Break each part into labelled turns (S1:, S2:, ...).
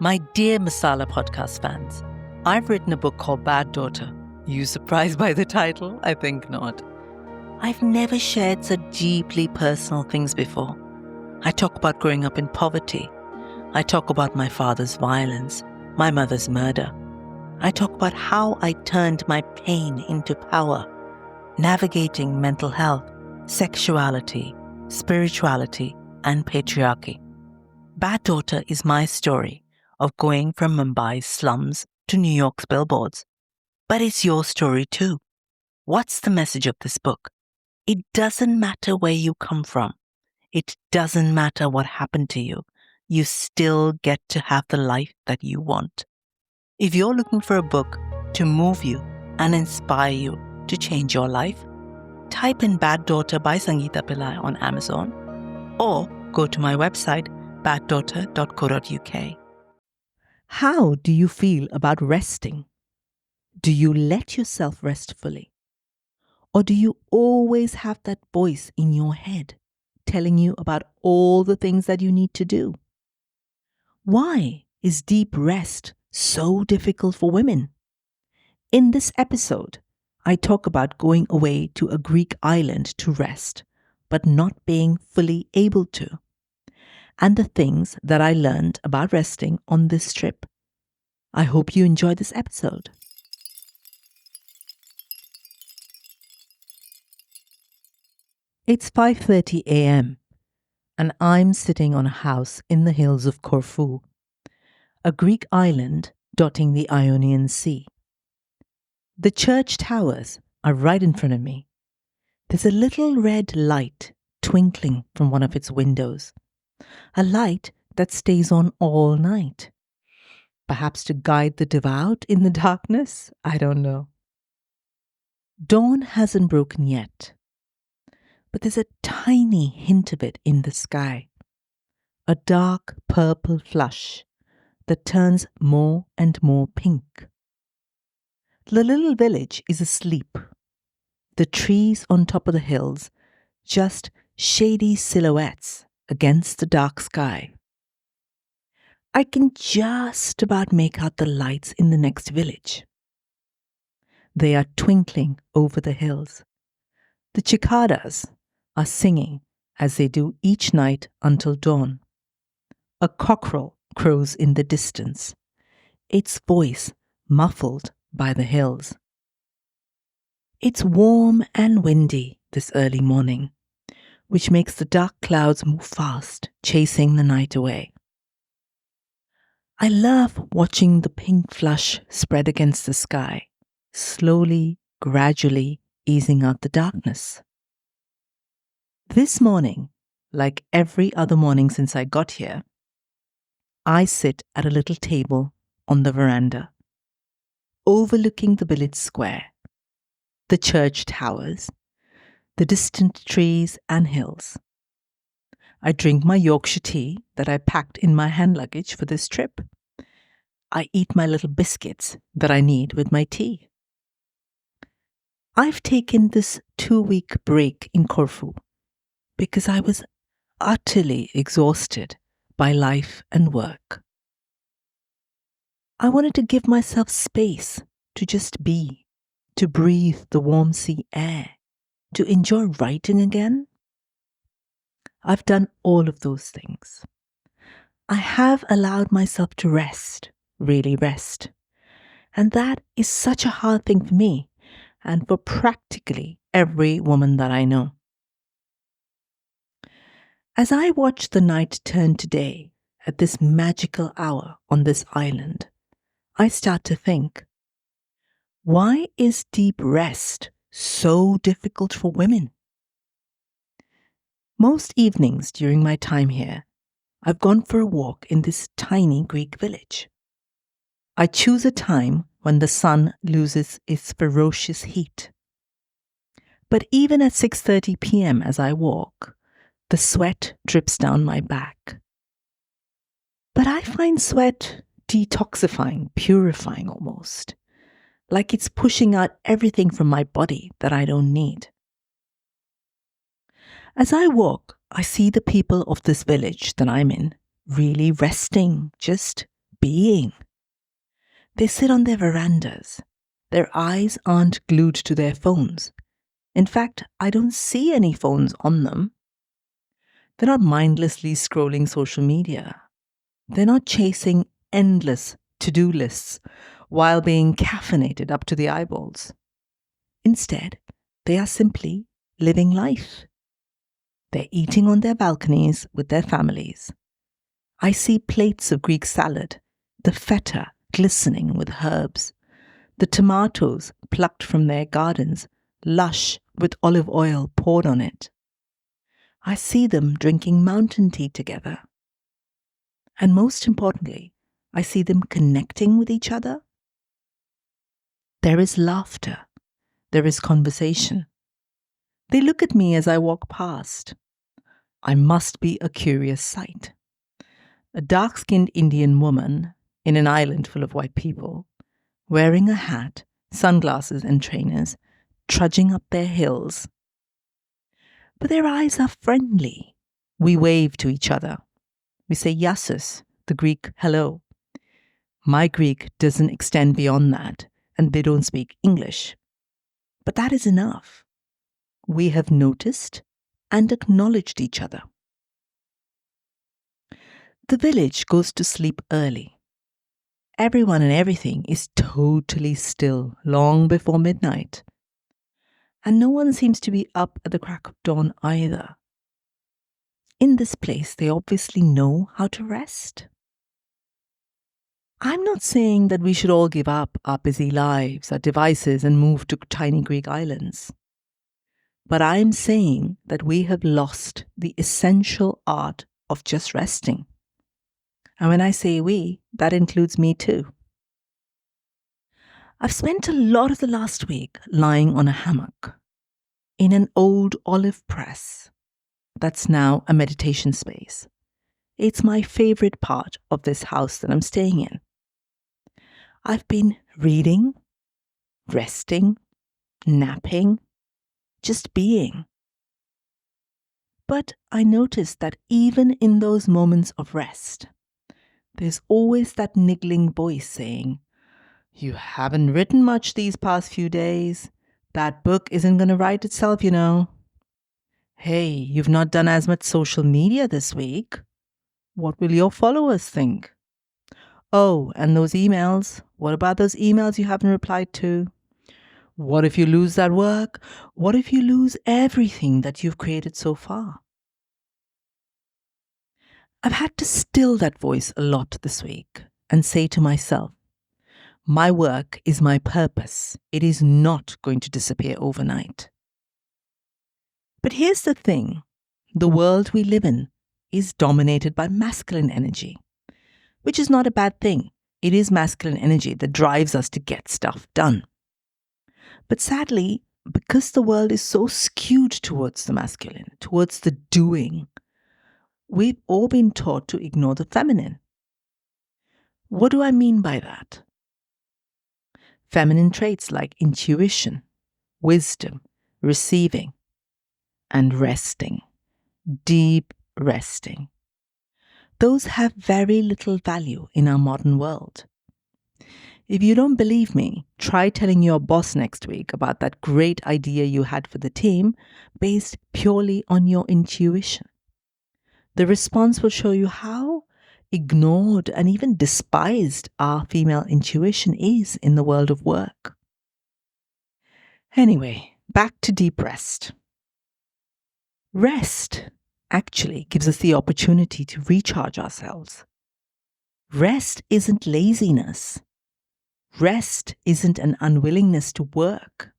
S1: My dear Masala Podcast fans, I've written a book called Bad Daughter. You surprised by the title? I think not. I've never shared such deeply personal things before. I talk about growing up in poverty. I talk about my father's violence, my mother's murder. I talk about how I turned my pain into power, navigating mental health, sexuality, spirituality, and patriarchy. Bad Daughter is my story of going from Mumbai's slums to New York's billboards. But it's your story too. What's the message of this book? It doesn't matter where you come from. It doesn't matter what happened to you. You still get to have the life that you want. If you're looking for a book to move you and inspire you to change your life, type in Bad Daughter by Sangeeta Pillai on Amazon or go to my website baddaughter.co.uk. How do you feel about resting? Do you let yourself rest fully? Or do you always have that voice in your head telling you about all the things that you need to do? Why is deep rest so difficult for women? In this episode, I talk about going away to a Greek island to rest, but not being fully able to, and the things that I learned about resting on this trip. I hope you enjoy this episode. It's 5:30 a.m. and I'm sitting on a house in the hills of Corfu, a Greek island dotting the Ionian Sea. The church towers are right in front of me. There's a little red light twinkling from one of its windows, a light that stays on all night. Perhaps to guide the devout in the darkness? I don't know. Dawn hasn't broken yet, but there's a tiny hint of it in the sky, a dark purple flush that turns more and more pink. The little village is asleep. The trees on top of the hills, just shady silhouettes against the dark sky. I can just about make out the lights in the next village. They are twinkling over the hills. The cicadas are singing as they do each night until dawn. A cockerel crows in the distance, its voice muffled by the hills. It's warm and windy this early morning, which makes the dark clouds move fast, chasing the night away. I love watching the pink flush spread against the sky, slowly, gradually easing out the darkness. This morning, like every other morning since I got here, I sit at a little table on the veranda, overlooking the village square, the church towers, the distant trees and hills. I drink my Yorkshire tea that I packed in my hand luggage for this trip. I eat my little biscuits that I need with my tea. I've taken this 2-week break in Corfu because I was utterly exhausted by life and work. I wanted to give myself space to just be, to breathe the warm sea air, to enjoy writing again. I've done all of those things. I have allowed myself to rest, really rest. And that is such a hard thing for me and for practically every woman that I know. As I watch the night turn to day at this magical hour on this island, I start to think, why is deep rest so difficult for women? Most evenings during my time here, I've gone for a walk in this tiny Greek village. I choose a time when the sun loses its ferocious heat. But even at 6:30 p.m. as I walk, the sweat drips down my back. But I find sweat detoxifying, purifying almost, like it's pushing out everything from my body that I don't need. As I walk, I see the people of this village that I'm in really resting, just being. They sit on their verandas. Their eyes aren't glued to their phones. In fact, I don't see any phones on them. They're not mindlessly scrolling social media. They're not chasing endless to-do lists while being caffeinated up to the eyeballs. Instead, they are simply living life. They're eating on their balconies with their families. I see plates of Greek salad, the feta glistening with herbs, the tomatoes plucked from their gardens, lush with olive oil poured on it. I see them drinking mountain tea together. And most importantly, I see them connecting with each other. There is laughter. There is conversation. They look at me as I walk past. I must be a curious sight. A dark-skinned Indian woman in an island full of white people, wearing a hat, sunglasses and trainers, trudging up their hills. But their eyes are friendly. We wave to each other. We say yassus, the Greek hello. My Greek doesn't extend beyond that, and they don't speak English. But that is enough. We have noticed and acknowledged each other. The village goes to sleep early. Everyone and everything is totally still long before midnight. And no one seems to be up at the crack of dawn either. In this place, they obviously know how to rest. I'm not saying that we should all give up our busy lives, our devices, and move to tiny Greek islands. But I'm saying that we have lost the essential art of just resting. And when I say we, that includes me too. I've spent a lot of the last week lying on a hammock in an old olive press that's now a meditation space. It's my favorite part of this house that I'm staying in. I've been reading, resting, napping, just being. But I noticed that even in those moments of rest, there's always that niggling voice saying, "You haven't written much these past few days. That book isn't going to write itself, you know. Hey, you've not done as much social media this week. What will your followers think? Oh, and those emails. What about those emails you haven't replied to? What if you lose that work? What if you lose everything that you've created so far?" I've had to still that voice a lot this week and say to myself, my work is my purpose. It is not going to disappear overnight. But here's the thing. The world we live in is dominated by masculine energy, which is not a bad thing. It is masculine energy that drives us to get stuff done. But sadly, because the world is so skewed towards the masculine, towards the doing, we've all been taught to ignore the feminine. What do I mean by that? Feminine traits like intuition, wisdom, receiving, and resting, deep resting. Those have very little value in our modern world. If you don't believe me, try telling your boss next week about that great idea you had for the team based purely on your intuition. The response will show you how ignored and even despised our female intuition is in the world of work. Anyway, back to deep rest. Rest actually gives us the opportunity to recharge ourselves. Rest isn't laziness. Rest isn't an unwillingness to work.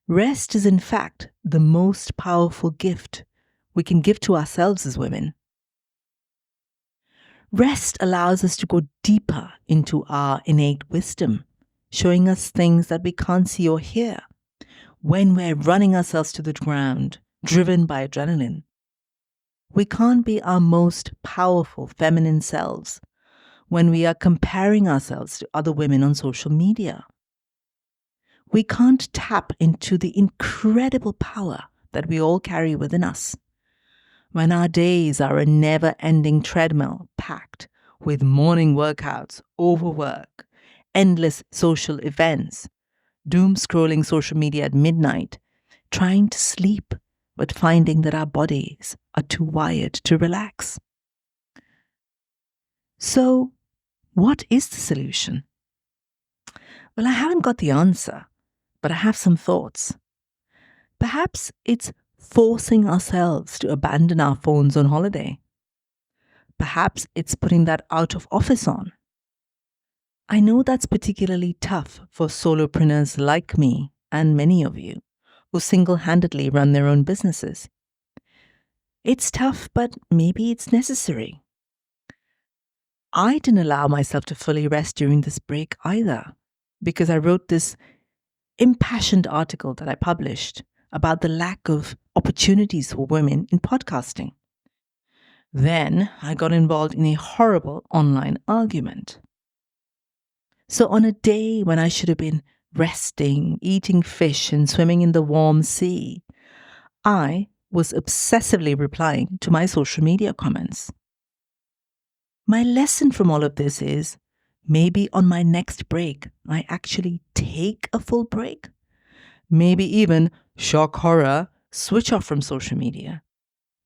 S1: Rest is in fact the most powerful gift we can give to ourselves as women. Rest allows us to go deeper into our innate wisdom, showing us things that we can't see or hear when we're running ourselves to the ground, driven by adrenaline. We can't be our most powerful feminine selves when we are comparing ourselves to other women on social media. We can't tap into the incredible power that we all carry within us when our days are a never-ending treadmill packed with morning workouts, overwork, endless social events, doom scrolling social media at midnight, trying to sleep, but finding that our bodies are too wired to relax. So, what is the solution? Well, I haven't got the answer, but I have some thoughts. Perhaps it's forcing ourselves to abandon our phones on holiday. Perhaps it's putting that out of office on. I know that's particularly tough for solopreneurs like me and many of you who single-handedly run their own businesses. It's tough, but maybe it's necessary. I didn't allow myself to fully rest during this break either, because I wrote this impassioned article that I published about the lack of opportunities for women in podcasting. Then I got involved in a horrible online argument. So on a day when I should have been resting, eating fish, and swimming in the warm sea, I was obsessively replying to my social media comments. My lesson from all of this is maybe on my next break, I actually take a full break. Maybe even, shock horror, switch off from social media.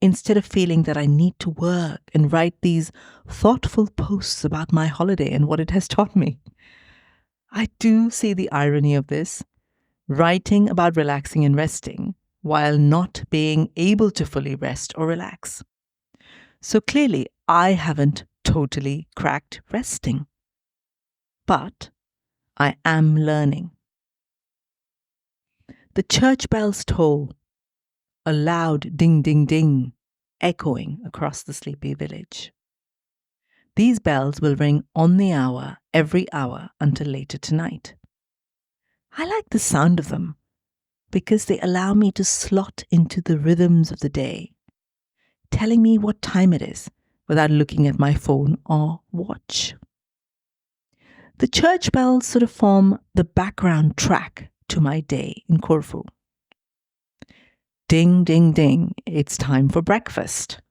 S1: Instead of feeling that I need to work and write these thoughtful posts about my holiday and what it has taught me. I do see the irony of this, writing about relaxing and resting while not being able to fully rest or relax. So clearly, I haven't totally cracked resting. But I am learning. The church bells toll, a loud ding ding ding, echoing across the sleepy village. These bells will ring on the hour, every hour until later tonight. I like the sound of them because they allow me to slot into the rhythms of the day, telling me what time it is without looking at my phone or watch. The church bells sort of form the background track to my day in Corfu. Ding, ding, ding, it's time for breakfast.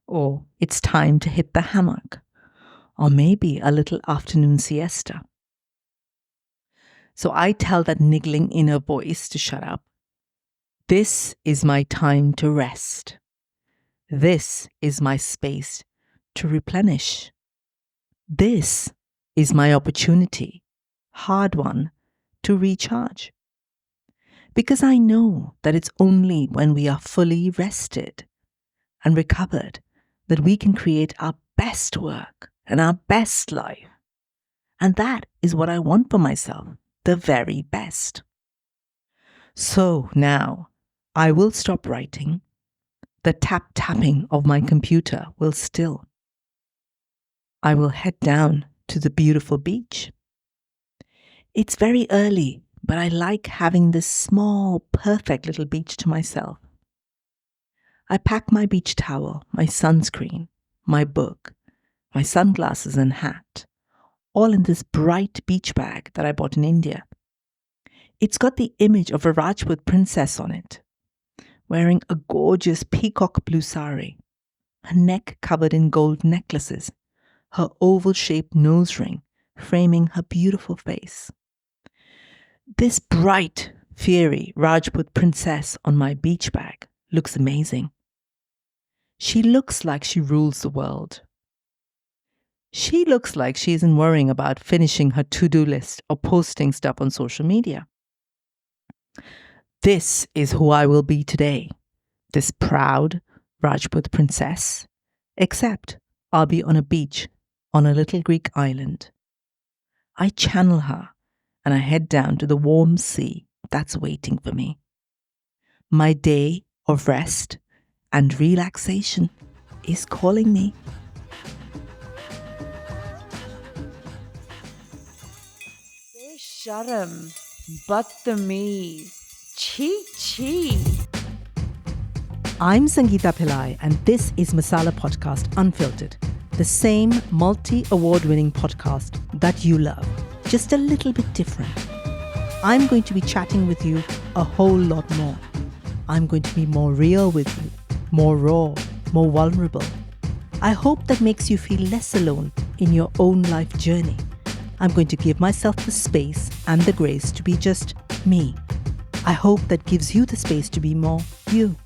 S1: Or it's time to hit the hammock. Or maybe a little afternoon siesta. So I tell that niggling inner voice to shut up. This is my time to rest. This is my space to replenish. This is my opportunity, hard one, to recharge. Because I know that it's only when we are fully rested and recovered that we can create our best work and our best life. And that is what I want for myself, the very best. So now I will stop writing. The tapping of my computer will still. I will head down to the beautiful beach. It's very early, but I like having this small, perfect little beach to myself. I pack my beach towel, my sunscreen, my book, my sunglasses and hat, all in this bright beach bag that I bought in India. It's got the image of a Rajput princess on it, wearing a gorgeous peacock blue sari, her neck covered in gold necklaces, her oval-shaped nose ring framing her beautiful face. This bright, fiery Rajput princess on my beach bag looks amazing. She looks like she rules the world. She looks like she isn't worrying about finishing her to-do list or posting stuff on social media. This is who I will be today, this proud Rajput princess, except I'll be on a beach on a little Greek island. I channel her and I head down to the warm sea that's waiting for me. My day of rest and relaxation is calling me.
S2: Sharam, Badtameez, Chi.
S1: I'm Sangeeta Pillai and this is Masala Podcast Unfiltered, the same multi-award-winning podcast that you love, just a little bit different. I'm going to be chatting with you a whole lot more. I'm going to be more real with you, more raw, more vulnerable. I hope that makes you feel less alone in your own life journey. I'm going to give myself the space and the grace to be just me. I hope that gives you the space to be more you.